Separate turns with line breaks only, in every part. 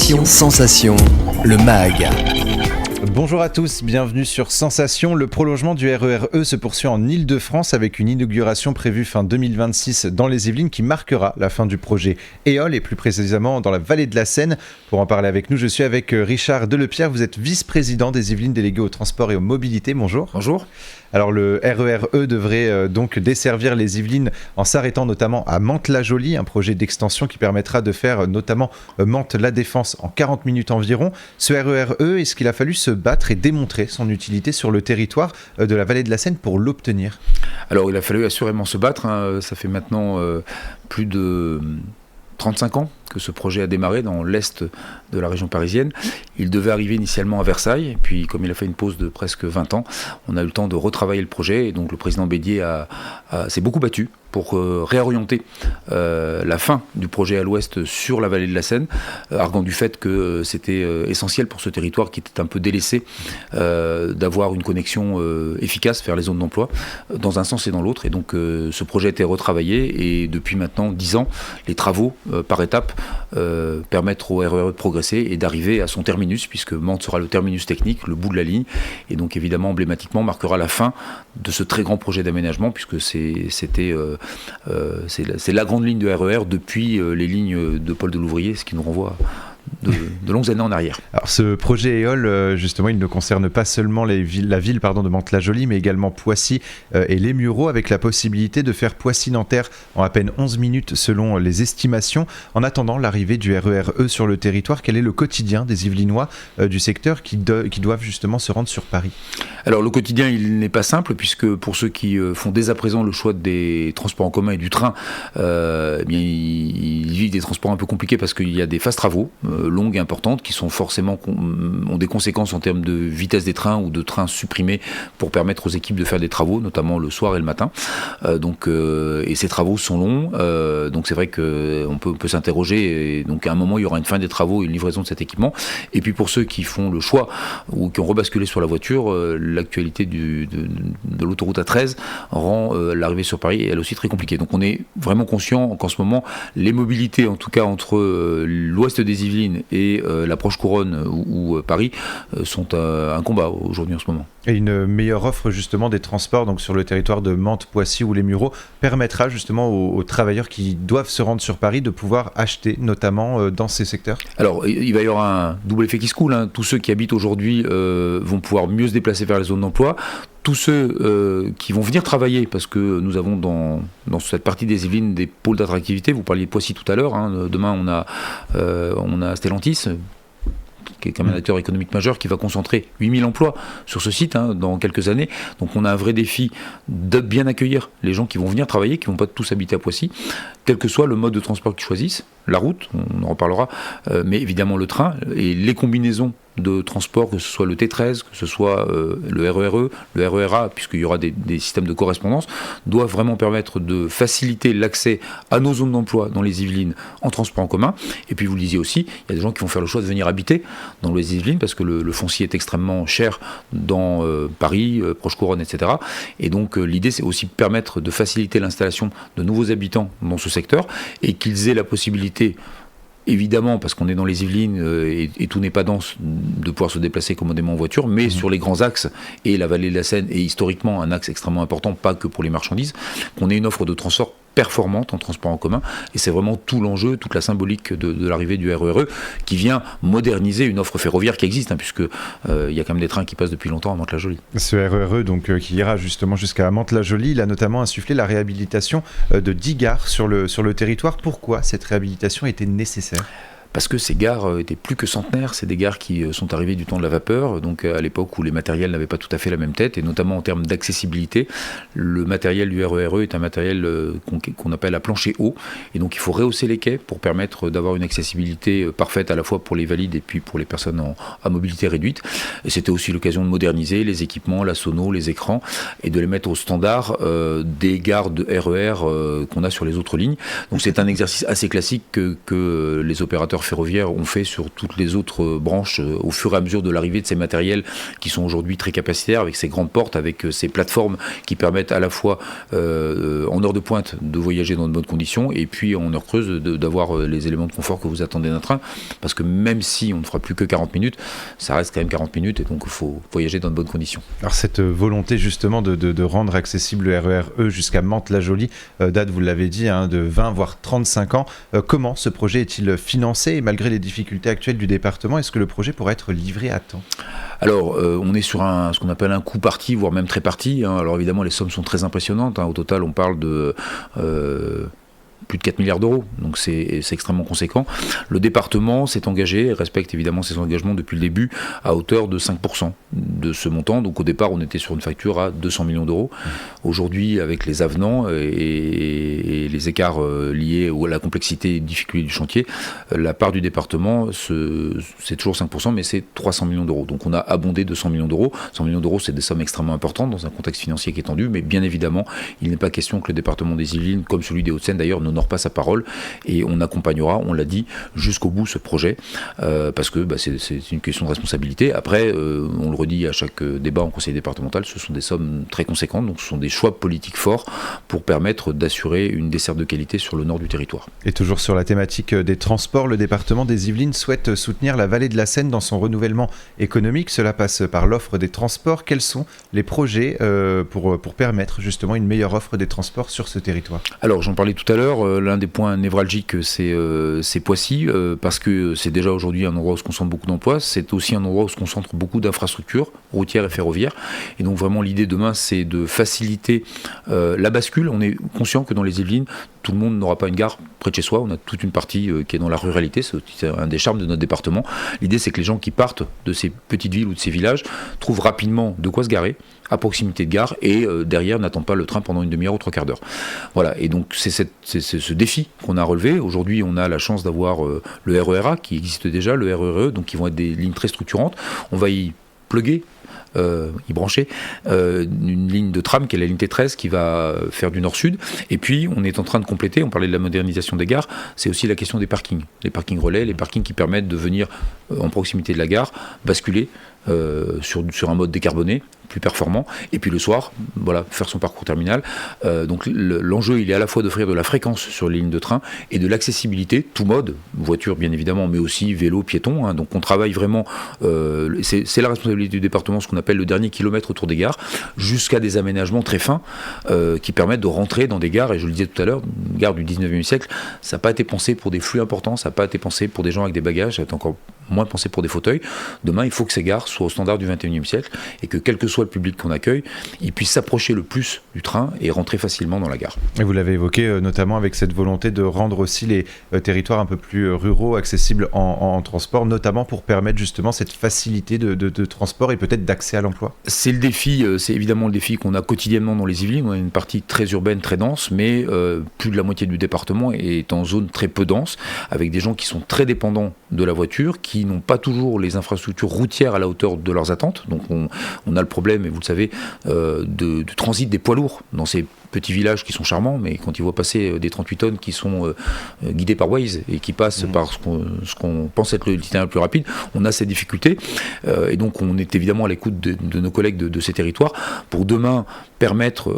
Sensation, le MAG.
Bonjour à tous, bienvenue sur Sensation. Le prolongement du RER E se poursuit en Île-de-France avec une inauguration prévue fin 2026 dans les Yvelines qui marquera la fin du projet EOL et plus précisément dans la vallée de la Seine. Pour en parler avec nous, je suis avec Richard Delepierre, vous êtes vice-président des Yvelines délégué au transport et aux mobilités. Bonjour.
Bonjour.
Alors le RER E devrait donc desservir les Yvelines en s'arrêtant notamment à Mantes-la-Jolie, un projet d'extension qui permettra de faire notamment Mantes-la Défense en 40 minutes environ. Ce RER E, est-ce qu'il a fallu se battre et démontrer son utilité sur le territoire de la vallée de la Seine pour l'obtenir ?
Alors il a fallu assurément se battre, ça fait maintenant plus de 35 ans que ce projet a démarré dans l'est de la région parisienne. Il devait arriver initialement à Versailles, et puis comme il a fait une pause de presque 20 ans, on a eu le temps de retravailler le projet, et donc le président Bédier s'est beaucoup battu pour réorienter la fin du projet à l'ouest sur la vallée de la Seine, arguant du fait que c'était essentiel pour ce territoire qui était un peu délaissé d'avoir une connexion efficace vers les zones d'emploi dans un sens et dans l'autre, et donc ce projet a été retravaillé, et depuis maintenant 10 ans, les travaux par étapes permettre au RER de progresser et d'arriver à son terminus, puisque Mantes sera le terminus technique, le bout de la ligne, et donc évidemment emblématiquement marquera la fin de ce très grand projet d'aménagement, puisque c'est la grande ligne de RER depuis les lignes de Paul Delouvrier, ce qui nous renvoie de longues années en arrière.
Alors ce projet EOL, justement, il ne concerne pas seulement la ville de Mantes-la-Jolie, mais également Poissy et les Mureaux, avec la possibilité de faire Poissy-Nanterre en à peine 11 minutes selon les estimations. En attendant l'arrivée du RER E sur le territoire, quel est le quotidien des Yvelinois du secteur qui doivent justement se rendre sur Paris ?
Alors le quotidien, il n'est pas simple, puisque pour ceux qui font dès à présent le choix des transports en commun et du train, eh bien, ils vivent des transports un peu compliqués parce qu'il y a des phases travaux longues et importantes qui sont forcément ont des conséquences en termes de vitesse des trains ou de trains supprimés pour permettre aux équipes de faire des travaux, notamment le soir et le matin. Et ces travaux sont longs, donc c'est vrai qu'on peut s'interroger, et donc à un moment il y aura une fin des travaux et une livraison de cet équipement. Et puis pour ceux qui font le choix ou qui ont rebasculé sur la voiture, l'actualité de l'autoroute A13 rend l'arrivée sur Paris elle aussi très compliquée. Donc on est vraiment conscient qu'en ce moment les mobilités, en tout cas entre l'ouest des Yvelines et l'approche couronne ou Paris sont un combat aujourd'hui en ce moment.
Et une meilleure offre justement des transports donc sur le territoire de Mantes, Poissy ou les Mureaux permettra justement aux travailleurs qui doivent se rendre sur Paris de pouvoir acheter notamment dans ces secteurs.
Alors il va y avoir un double effet qui se coule, Tous ceux qui habitent aujourd'hui vont pouvoir mieux se déplacer vers les zones d'emploi. Tous ceux qui vont venir travailler, parce que nous avons dans cette partie des Yvelines des pôles d'attractivité, vous parliez de Poissy tout à l'heure, demain on a Stellantis, qui est quand même un acteur économique majeur, qui va concentrer 8000 emplois sur ce site dans quelques années. Donc on a un vrai défi de bien accueillir les gens qui vont venir travailler, qui ne vont pas tous habiter à Poissy, quel que soit le mode de transport qu'ils choisissent, la route, on en reparlera, mais évidemment le train et les combinaisons de transport, que ce soit le T13, que ce soit le RER E, le RER A, puisqu'il y aura des systèmes de correspondance, doivent vraiment permettre de faciliter l'accès à nos zones d'emploi dans les Yvelines en transport en commun. Et puis vous le disiez aussi, il y a des gens qui vont faire le choix de venir habiter dans les Yvelines parce que le foncier est extrêmement cher dans Paris, Proche-Couronne, etc. Et donc l'idée, c'est aussi permettre de faciliter l'installation de nouveaux habitants dans ce secteur et qu'ils aient la possibilité, évidemment, parce qu'on est dans les Yvelines et tout n'est pas dense, de pouvoir se déplacer commodément en voiture, mais sur les grands axes, et la vallée de la Seine est historiquement un axe extrêmement important, pas que pour les marchandises, qu'on ait une offre de transport performante en transport en commun, et c'est vraiment tout l'enjeu, toute la symbolique de l'arrivée du RER E, qui vient moderniser une offre ferroviaire qui existe, puisque il y a quand même des trains qui passent depuis longtemps à Mantes-la-Jolie.
Ce RER E, donc, qui ira justement jusqu'à Mantes-la-Jolie, il a notamment insufflé la réhabilitation de 10 gares sur le territoire. Pourquoi cette réhabilitation était nécessaire ?
Parce que ces gares étaient plus que centenaires, c'est des gares qui sont arrivées du temps de la vapeur, donc à l'époque où les matériels n'avaient pas tout à fait la même tête, et notamment en termes d'accessibilité. Le matériel du RER E est un matériel qu'on appelle à plancher haut, et donc il faut rehausser les quais pour permettre d'avoir une accessibilité parfaite à la fois pour les valides et puis pour les personnes à mobilité réduite. Et c'était aussi l'occasion de moderniser les équipements, la sono, les écrans, et de les mettre au standard des gares de RER qu'on a sur les autres lignes. Donc c'est un exercice assez classique que les opérateurs opérateurs ferroviaires ont fait sur toutes les autres branches au fur et à mesure de l'arrivée de ces matériels qui sont aujourd'hui très capacitaires, avec ces grandes portes, avec ces plateformes qui permettent à la fois en heure de pointe de voyager dans de bonnes conditions et puis en heure creuse d'avoir les éléments de confort que vous attendez d'un train, parce que même si on ne fera plus que 40 minutes, ça reste quand même 40 minutes et donc il faut voyager dans de bonnes conditions.
Alors cette volonté justement de rendre accessible le RER E jusqu'à Mantes-la-Jolie date, vous l'avez dit, de 20 voire 35 ans. Comment ce projet est-il financé et malgré les difficultés actuelles du département, est-ce que le projet pourrait être livré à temps ?
Alors, on est sur ce qu'on appelle un coût parti, voire même très parti. Alors évidemment, les sommes sont très impressionnantes. Au total, on parle de plus de 4 milliards d'euros, donc c'est extrêmement conséquent. Le département s'est engagé, et respecte évidemment ses engagements depuis le début, à hauteur de 5% de ce montant. Donc au départ, on était sur une facture à 200 millions d'euros. Aujourd'hui, avec les avenants et les écarts liés à la complexité et difficulté du chantier, la part du département, c'est toujours 5%, mais c'est 300 millions d'euros. Donc on a abondé de 100 millions d'euros. 100 millions d'euros, c'est des sommes extrêmement importantes dans un contexte financier qui est tendu, mais bien évidemment, il n'est pas question que le département des Yvelines, comme celui des Hauts-de-Seine d'ailleurs, n'honore pas sa parole, et on accompagnera, on l'a dit, jusqu'au bout ce projet, parce que c'est une question de responsabilité. Après, on le redit à chaque débat en conseil départemental, ce sont des sommes très conséquentes, donc ce sont des choix politiques forts pour permettre d'assurer une desserte de qualité sur le nord du territoire.
Et toujours sur la thématique des transports, le département des Yvelines souhaite soutenir la vallée de la Seine dans son renouvellement économique. Cela passe par l'offre des transports. Quels sont les projets pour permettre justement une meilleure offre des transports sur ce territoire ?
Alors j'en parlais tout à l'heure, l'un des points névralgiques c'est Poissy, parce que c'est déjà aujourd'hui un endroit où se concentre beaucoup d'emplois, c'est aussi un endroit où se concentre beaucoup d'infrastructures routières et ferroviaires, et donc vraiment l'idée demain c'est de faciliter la bascule. On est conscient que dans les Yvelines, tout le monde n'aura pas une gare près de chez soi, on a toute une partie qui est dans la ruralité, c'est un des charmes de notre département. L'idée c'est que les gens qui partent de ces petites villes ou de ces villages trouvent rapidement de quoi se garer, à proximité de gare, et derrière n'attendent pas le train pendant une demi-heure ou 3/4 d'heure. Voilà, et donc c'est ce défi qu'on a relevé. Aujourd'hui, on a la chance d'avoir le RERA qui existe déjà, le RERE, donc qui vont être des lignes très structurantes. On va y plugger, y brancher une ligne de tram qui est la ligne T13 qui va faire du nord-sud, et puis on est en train de compléter, on parlait de la modernisation des gares, c'est aussi la question des parkings, les parkings relais, les parkings qui permettent de venir en proximité de la gare, basculer sur un mode décarboné, plus performant, et puis le soir, voilà, faire son parcours terminal. Donc l'enjeu, il est à la fois d'offrir de la fréquence sur les lignes de train et de l'accessibilité, tout mode, voiture bien évidemment, mais aussi vélo, piéton. Donc on travaille vraiment, c'est la responsabilité du département, ce qu'on appelle le dernier kilomètre autour des gares, jusqu'à des aménagements très fins qui permettent de rentrer dans des gares, et je le disais tout à l'heure, une gare du 19e siècle, ça n'a pas été pensé pour des flux importants, ça n'a pas été pensé pour des gens avec des bagages, ça a été encore moins pensé pour des fauteuils. Demain, il faut que ces gares soient au standard du 21e siècle et que quel que soit le public qu'on accueille, il puisse s'approcher le plus du train et rentrer facilement dans la gare.
Et vous l'avez évoqué notamment avec cette volonté de rendre aussi les territoires un peu plus ruraux accessibles en transport, notamment pour permettre justement cette facilité de transport et peut-être d'accès à l'emploi.
C'est le défi, c'est évidemment le défi qu'on a quotidiennement dans les Yvelines. On a une partie très urbaine, très dense, mais plus de la moitié du département est en zone très peu dense, avec des gens qui sont très dépendants de la voiture, qui n'ont pas toujours les infrastructures routières à la hauteur de leurs attentes. Donc on a le problème, et vous le savez, de transit des poids lourds dans ces petits villages qui sont charmants, mais quand ils voient passer des 38 tonnes qui sont guidés par Waze et qui passent par ce qu'on pense être l'itinéraire le plus rapide, on a ces difficultés. Et donc on est évidemment à l'écoute de nos collègues de ces territoires pour demain permettre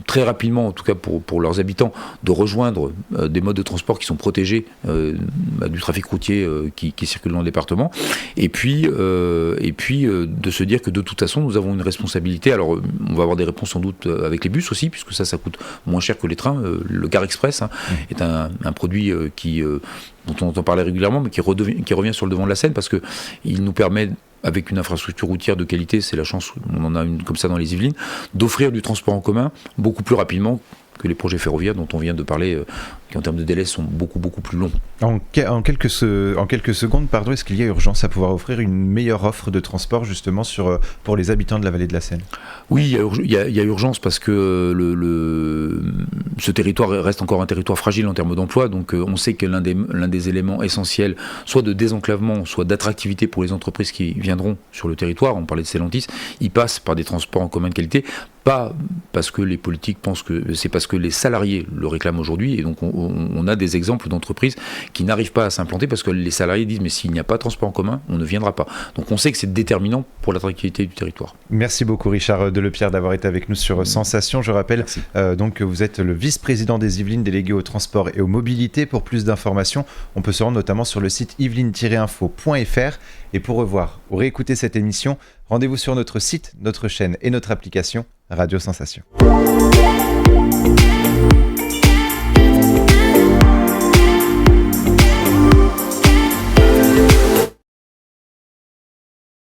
très rapidement, en tout cas pour leurs habitants, de rejoindre des modes de transport qui sont protégés du trafic routier qui circule dans le département, et puis de se dire que de toute façon nous avons une responsabilité. Alors on va avoir des réponses sans doute avec les bus aussi, puisque ça coûte moins cher que les trains. Le Car Express est un produit dont on entend parler régulièrement, mais qui revient sur le devant de la scène, parce qu'il nous permet, avec une infrastructure routière de qualité, c'est la chance, on en a une comme ça dans les Yvelines, d'offrir du transport en commun beaucoup plus rapidement que les projets ferroviaires dont on vient de parler, qui en termes de délai sont beaucoup plus longs.
En quelques secondes, est-ce qu'il y a urgence à pouvoir offrir une meilleure offre de transport justement pour les habitants de la vallée de la Seine ?
Oui, il y a urgence, parce que ce territoire reste encore un territoire fragile en termes d'emploi, donc on sait que l'un des éléments essentiels, soit de désenclavement, soit d'attractivité pour les entreprises qui viendront sur le territoire, on parlait de Stellantis, il passe par des transports en commun de qualité, pas parce que les politiques pensent que c'est parce que les salariés le réclament aujourd'hui, et donc on a des exemples d'entreprises qui n'arrivent pas à s'implanter parce que les salariés disent mais s'il n'y a pas de transport en commun, on ne viendra pas. Donc on sait que c'est déterminant pour l'attractivité du territoire.
Merci beaucoup Richard Delepierre d'avoir été avec nous sur Sensation. Je rappelle donc que vous êtes le vice-président des Yvelines délégué au transport et aux mobilités. Pour plus d'informations, on peut se rendre notamment sur le site yveline-info.fr. Et pour revoir ou réécouter cette émission, rendez-vous sur notre site, notre chaîne et notre application Radio Sensation.